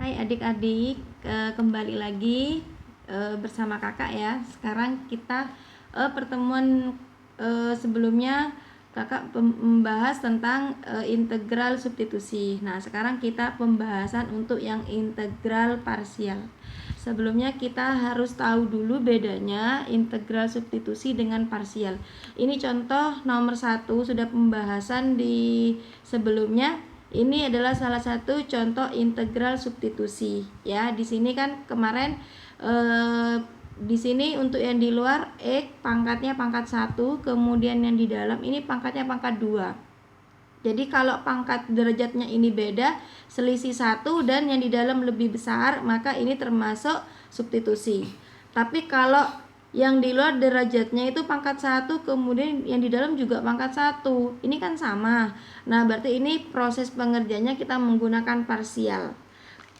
Hai adik-adik, kembali lagi bersama kakak ya. Sekarang kita pertemuan sebelumnya kakak membahas tentang integral substitusi. Nah sekarang kita pembahasan untuk yang integral parsial. Sebelumnya kita harus tahu dulu bedanya integral substitusi dengan parsial. Ini contoh nomor 1, sudah pembahasan di sebelumnya. Ini adalah salah satu contoh integral substitusi ya. Di sini kan kemarin di sini untuk yang di luar X pangkatnya pangkat 1, kemudian yang di dalam ini pangkatnya pangkat 2. Jadi kalau pangkat derajatnya ini beda, selisih 1 dan yang di dalam lebih besar, maka ini termasuk substitusi. Tapi kalau yang di luar derajatnya itu pangkat 1, kemudian yang di dalam juga pangkat 1, ini kan sama. Nah berarti ini proses pengerjaannya kita menggunakan parsial.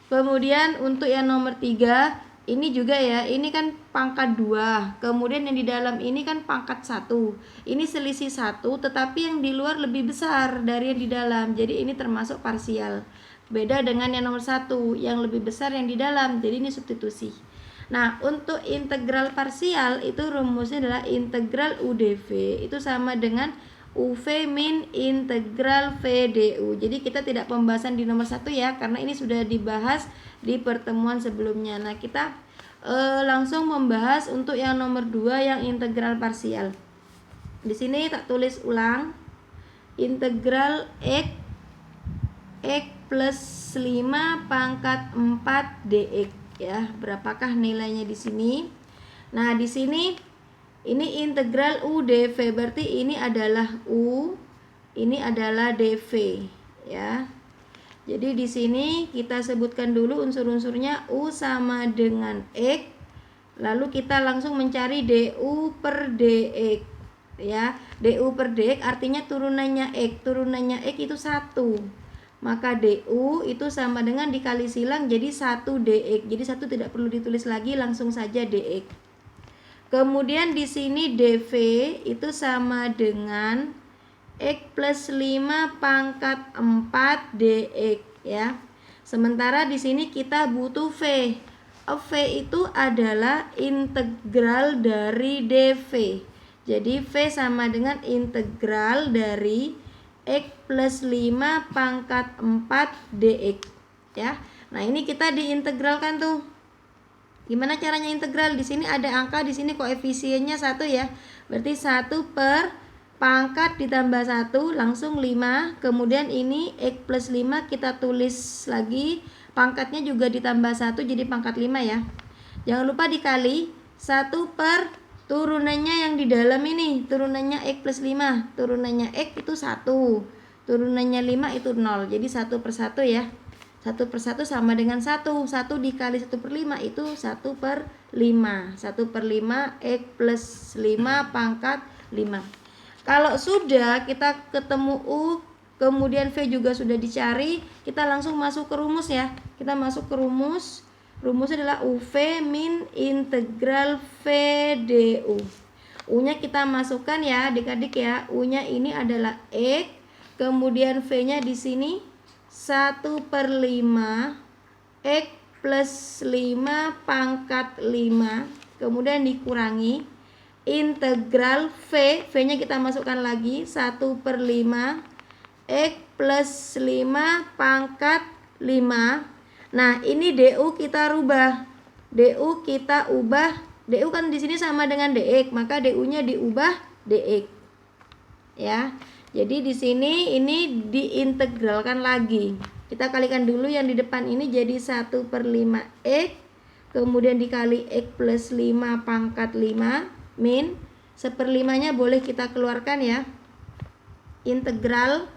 Kemudian untuk yang nomor 3, ini juga ya, ini kan pangkat 2, kemudian yang di dalam ini kan pangkat 1. Ini selisih 1, tetapi yang di luar lebih besar dari yang di dalam, jadi ini termasuk parsial. Beda dengan yang nomor 1, yang lebih besar yang di dalam, jadi ini substitusi. Nah untuk integral parsial itu rumusnya adalah integral UdV itu sama dengan UV min integral VDU. Jadi kita tidak pembahasan di nomor 1 ya, karena ini sudah dibahas di pertemuan sebelumnya. Nah kita langsung membahas untuk yang nomor 2 yang integral parsial. Di sini tak tulis ulang, integral X plus 5 pangkat 4 dx ya. Berapakah nilainya di sini? Nah di sini ini integral UdV, berarti ini adalah U, ini adalah dV ya. Jadi di sini kita sebutkan dulu unsur-unsurnya. U sama dengan X, lalu kita langsung mencari du per dx ya. Du per dx artinya turunannya X itu 1. Maka du itu sama dengan dikali silang jadi 1 dx. Jadi 1 tidak perlu ditulis lagi, langsung saja dx. Kemudian di sini dv itu sama dengan X plus 5 pangkat 4 dx ya. Sementara di sini kita butuh V. V itu adalah integral dari dv. Jadi V sama dengan integral dari X plus 5 pangkat 4 dx ya. Nah ini kita diintegralkan tuh. Gimana caranya integral? Di sini ada angka, di sini koefisiennya 1 ya. Berarti 1 per pangkat ditambah 1 langsung 5. Kemudian ini X plus 5 kita tulis lagi, pangkatnya juga ditambah 1 jadi pangkat 5 ya. Jangan lupa dikali 1 per turunannya yang di dalam ini, turunannya X plus 5. Turunannya X itu 1, turunannya 5 itu 0. Jadi 1 per 1 ya. 1 per 1 sama dengan 1. 1 dikali 1 per 5 itu 1 per 5. 1 per 5 X plus 5 pangkat 5. Kalau sudah kita ketemu U, kemudian V juga sudah dicari, kita langsung masuk ke rumus ya. Kita masuk ke rumus. Rumusnya adalah UV min integral VDU. U-nya kita masukkan ya adik-adik ya. U-nya ini adalah X, kemudian V-nya di sini 1 per 5 X plus 5 pangkat 5, kemudian dikurangi integral V, V-nya kita masukkan lagi 1 per 5 X plus 5 pangkat 5. Nah ini du kita rubah, du kita ubah, du kan di sini sama dengan dx, maka du-nya diubah dx ya. Jadi di sini ini diintegralkan lagi. Kita kalikan dulu yang di depan ini jadi 1 per 5 X, kemudian dikali X plus 5 pangkat 5 min 1/5-nya boleh kita keluarkan ya. Integral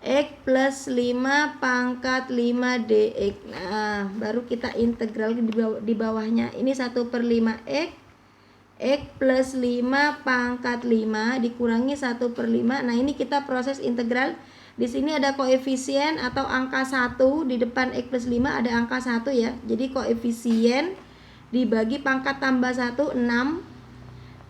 X plus 5 pangkat 5 dx. Nah baru kita integral di bawahnya. Ini 1 per 5 X plus 5 pangkat 5 dikurangi 1 per 5. Nah ini kita proses integral. Di sini ada koefisien atau angka 1. Di depan X plus 5 ada angka 1 ya. Jadi koefisien dibagi pangkat tambah 1, 6.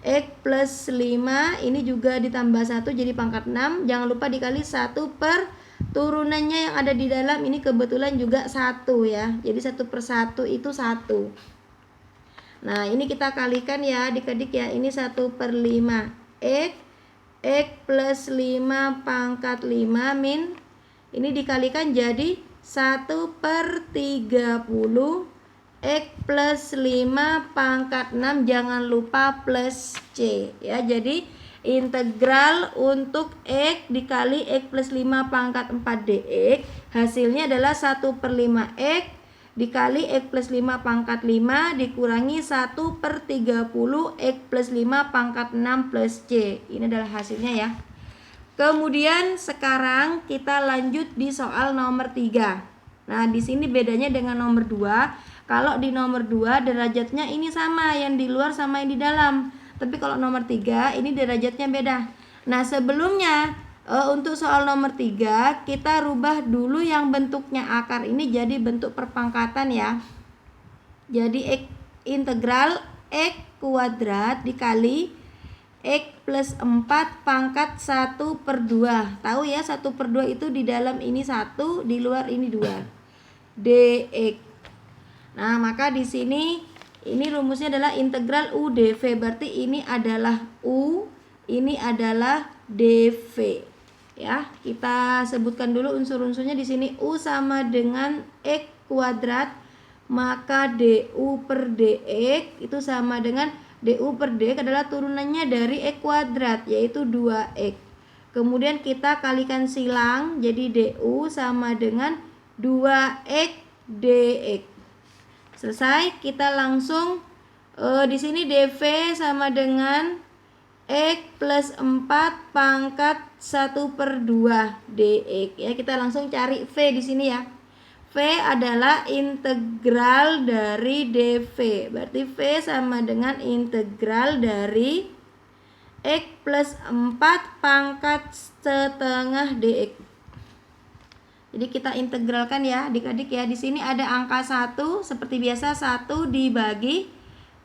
X plus 5 ini juga ditambah 1 jadi pangkat 6. Jangan lupa dikali 1 per turunannya yang ada di dalam ini kebetulan juga 1 ya. Jadi 1/1 itu 1. Nah, ini kita kalikan ya adik-adik ya. Ini 1/5 X plus 5 pangkat 5 min. Ini dikalikan jadi 1/30 X plus 5 pangkat 6, jangan lupa plus C ya. Jadi integral untuk X dikali X plus 5 pangkat 4 dx hasilnya adalah 1/5 X dikali X plus 5 pangkat 5 dikurangi 1/30 X plus 5 pangkat 6 plus C. Ini adalah hasilnya ya. Kemudian sekarang kita lanjut di soal nomor 3. Nah, di sini bedanya dengan nomor 2. Kalau di nomor 2 derajatnya ini sama, yang di luar sama yang di dalam. Tapi kalau nomor 3 ini derajatnya beda. Nah, sebelumnya untuk soal nomor 3 kita rubah dulu yang bentuknya akar ini jadi bentuk perpangkatan ya. Jadi integral X kuadrat dikali X plus 4 pangkat 1/2. Tahu ya 1/2 itu di dalam ini 1, di luar ini 2. dx. Nah, maka di sini ini rumusnya adalah integral U dv. Berarti ini adalah U, ini adalah dv. Ya, kita sebutkan dulu unsur-unsurnya di sini. U sama dengan X kuadrat, maka du per dx itu sama dengan du per dx adalah turunannya dari X kuadrat, yaitu 2x. Kemudian kita kalikan silang, jadi du sama dengan 2x dx. Selesai, kita langsung di sini dv sama dengan X plus 4 pangkat 1/2 dx ya. Kita langsung cari V di sini ya. V adalah integral dari dv. Berarti V sama dengan integral dari X plus 4 pangkat setengah dx. Jadi kita integralkan ya adik-adik ya. Di sini ada angka 1, seperti biasa 1 dibagi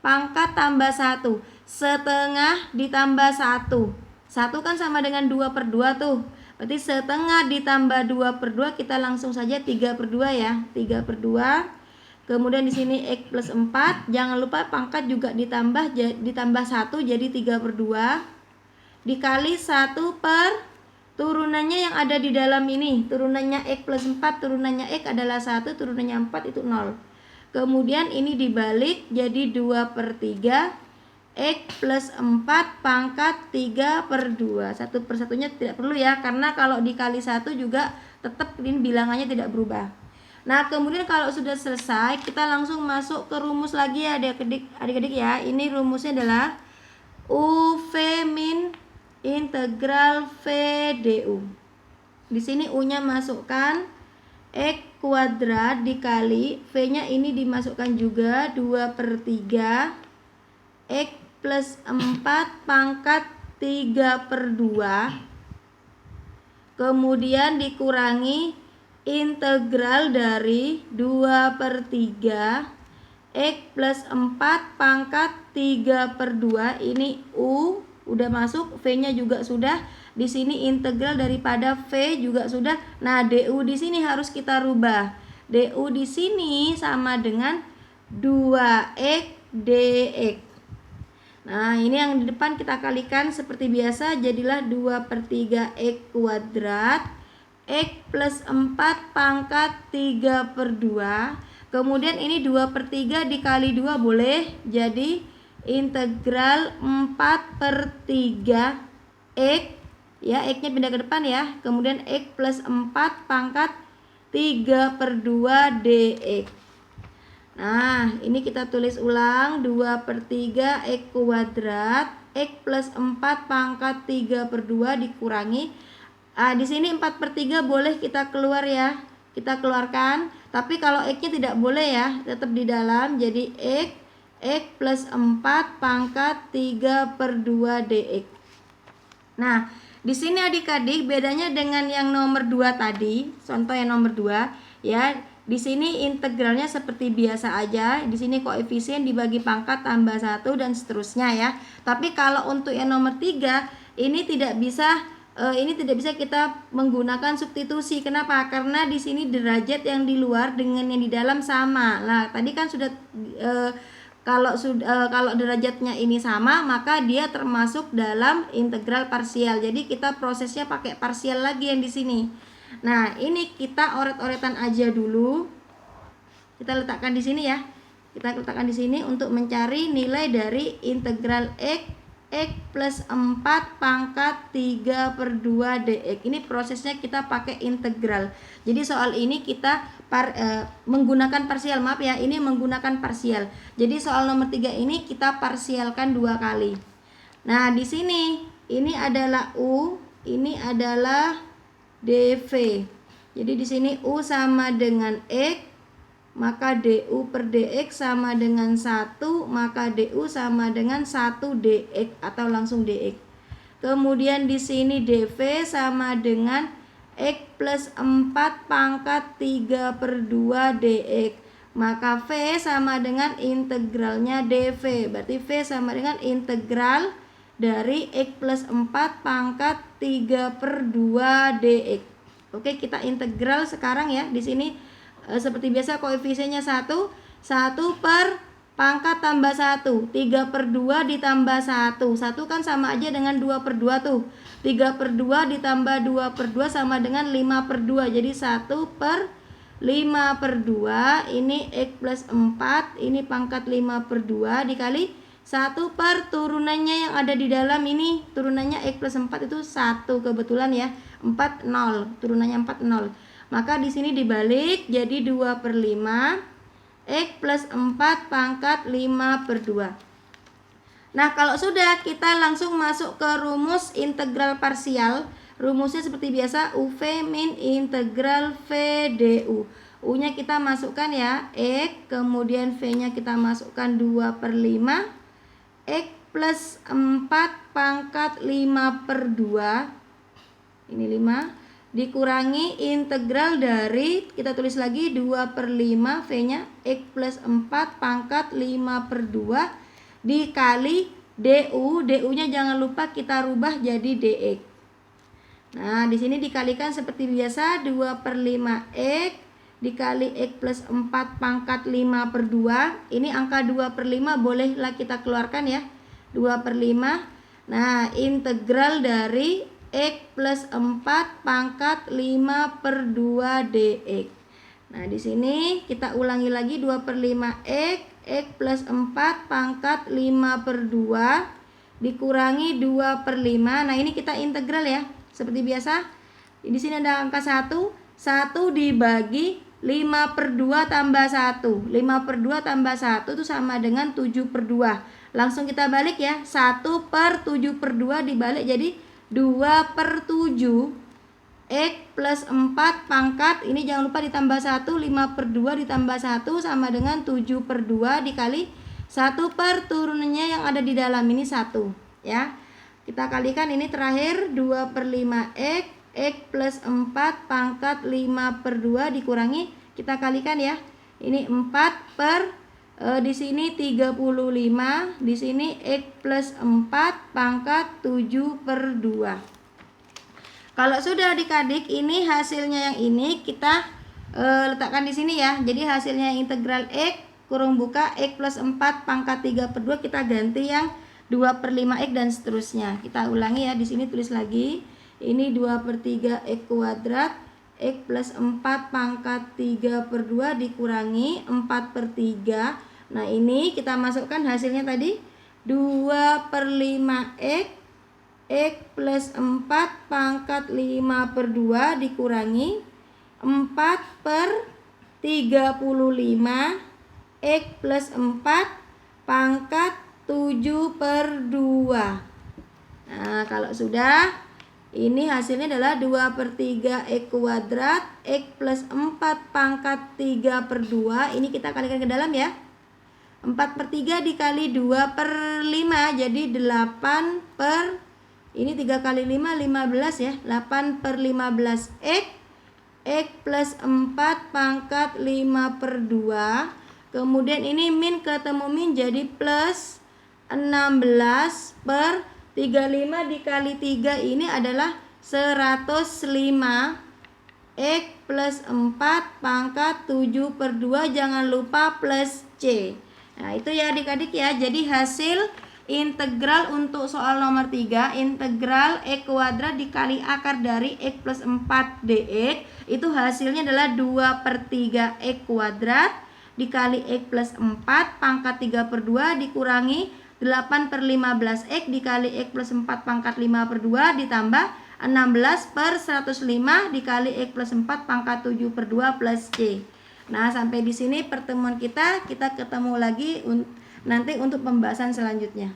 pangkat tambah 1. Setengah ditambah 1. 1 kan sama dengan 2/2 tuh. Berarti setengah ditambah 2/2 kita langsung saja 3/2 ya. 3/2. Kemudian di sini X plus 4. Jangan lupa pangkat juga ditambah 1 jadi 3/2. Dikali 1 per turunannya yang ada di dalam ini. Turunannya X plus 4, turunannya X adalah 1, turunannya 4 itu 0. Kemudian ini dibalik jadi 2/3 X plus 4 pangkat 3/2. 1/1-nya tidak perlu ya, karena kalau dikali 1 juga tetap ini bilangannya tidak berubah. Nah, kemudian kalau sudah selesai kita langsung masuk ke rumus lagi ya adik-adik ya. Ini rumusnya adalah UV min integral V du. Di sini U-nya masukkan X kuadrat dikali V-nya ini dimasukkan juga 2/3 X plus 4 pangkat 3/2. Kemudian dikurangi integral dari 2/3 X plus 4 pangkat 3/2. Ini U udah masuk, V-nya juga sudah. Di sini integral daripada V juga sudah. Nah, du di sini harus kita rubah. Du di sini sama dengan 2x dx. Nah, ini yang di depan kita kalikan seperti biasa, jadilah 2/3 X kuadrat X plus 4 pangkat 3/2. Kemudian ini 2/3 dikali 2 boleh, jadi integral 4/3 X ya, X nya pindah ke depan ya. Kemudian X plus 4 pangkat 3/2 dx. Nah, ini kita tulis ulang 2/3 X kuadrat X plus 4 pangkat 3/2 dikurangi. Di sini 4/3 boleh kita keluar ya. Kita keluarkan, tapi kalau X nya tidak boleh ya, tetap di dalam, jadi X plus 4 pangkat 3/2 dx. Nah, di sini adik-adik bedanya dengan yang nomor 2 tadi, contoh yang nomor 2 ya. Di sini integralnya seperti biasa aja. Di sini koefisien dibagi pangkat tambah 1 dan seterusnya ya. Tapi kalau untuk yang nomor 3 ini tidak bisa ini tidak bisa kita menggunakan substitusi. Kenapa? Karena di sini derajat yang di luar dengan yang di dalam sama. Nah, tadi kan sudah kalau derajatnya ini sama, maka dia termasuk dalam integral parsial. Jadi kita prosesnya pakai parsial lagi yang di sini. Nah, ini kita oret-oretan aja dulu. Kita letakkan di sini ya. Kita letakkan di sini untuk mencari nilai dari integral X plus 4 pangkat 3 per 2 dx. Ini prosesnya kita pakai integral. Jadi soal ini kita menggunakan parsial, maaf ya, ini menggunakan parsial. Jadi soal nomor 3 ini kita parsialkan 2 kali. Nah, di sini ini adalah U, ini adalah dV. Jadi di sini U sama dengan X, maka du per dx sama dengan 1, maka du sama dengan 1 dx atau langsung dx. Kemudian di sini dv sama dengan x plus 4 pangkat 3 per 2 dx, maka v sama dengan integralnya dv. Berarti v sama dengan integral dari x plus 4 pangkat 3 per 2 dx. Oke, kita integral sekarang ya. Di sini seperti biasa koefisiennya 1 per pangkat tambah 1, 3 per 2 ditambah 1 kan sama aja dengan 2 per 2 tuh. 3 per 2 ditambah 2 per 2 sama dengan 5 per 2. Jadi 1 per 5 per 2, ini X plus 4, ini pangkat 5 per 2 dikali 1 per turunannya yang ada di dalam ini. Turunannya X plus 4 itu 1 kebetulan ya. 4, 0. Turunannya 4, 0. Maka di sini dibalik jadi 2 per 5 X plus 4 pangkat 5 per 2. Nah, kalau sudah, kita langsung masuk ke rumus integral parsial. Rumusnya seperti biasa, UV min integral V du. U-nya kita masukkan ya, X, kemudian V-nya kita masukkan 2 per 5 X plus 4 pangkat 5 per 2. Ini 5 dikurangi integral dari, kita tulis lagi 2 per 5 V-nya X plus 4 pangkat 5 per 2 dikali du. Du-nya jangan lupa kita rubah jadi dx. Nah, di sini dikalikan seperti biasa 2 per 5 X dikali X plus 4 pangkat 5 per 2. Ini angka 2 per 5 bolehlah kita keluarkan ya, 2 per 5. Nah, integral dari X plus 4 pangkat 5 per 2 dx. Nah, di sini kita ulangi lagi 2 per 5 X plus 4 pangkat 5 per 2 dikurangi 2 per 5. Nah, ini kita integral ya. Seperti biasa, di sini ada angka 1. 1 dibagi 5 per 2 tambah 1. 5 per 2 tambah 1 itu sama dengan 7 per 2. Langsung kita balik ya. 1 per 7 per 2 dibalik jadi 2 per 7 X plus 4 pangkat, ini jangan lupa ditambah 1, 5 per 2 ditambah 1 sama dengan 7 per 2 dikali 1 per turunannya yang ada di dalam ini 1 ya. Kita kalikan ini terakhir 2 per 5 X plus 4 pangkat 5 per 2 dikurangi, kita kalikan ya. Ini 4 per di sini 35, di sini X plus 4 pangkat 7 per 2. Kalau sudah adik-adik, ini hasilnya yang ini kita letakkan di sini ya. Jadi hasilnya integral X kurung buka X plus 4 pangkat 3 per 2 kita ganti yang 2 per 5 X dan seterusnya. Kita ulangi ya, di sini tulis lagi. Ini 2 per 3 X kuadrat X plus 4 pangkat 3 per 2 dikurangi 4 per 3. Nah, ini kita masukkan hasilnya tadi 2 per 5 X plus 4 pangkat 5 per 2 dikurangi 4 per 35 X plus 4 pangkat 7 per 2. Nah, kalau sudah, ini hasilnya adalah 2 per 3 X kuadrat X plus 4 pangkat 3 per 2. Ini kita kalikan ke dalam ya. 4 per 3 dikali 2 per 5 jadi 8 per, ini 3 kali 5, 15 ya, 8 per 15 X plus 4 pangkat 5 per 2. Kemudian ini min ketemu min jadi plus 16 per 35 dikali 3 ini adalah 105 X plus 4 pangkat 7 per 2, jangan lupa plus C. Nah itu ya adik-adik ya. Jadi hasil integral untuk soal nomor 3, integral X kuadrat dikali akar dari X plus 4 dx, itu hasilnya adalah 2 per 3 X kuadrat dikali X plus 4 pangkat 3 per 2 dikurangi 8 per 15 X dikali X plus 4 pangkat 5 per 2 ditambah 16 per 105 dikali X plus 4 pangkat 7 per 2 plus C. Nah sampai di sini pertemuan kita ketemu lagi nanti untuk pembahasan selanjutnya.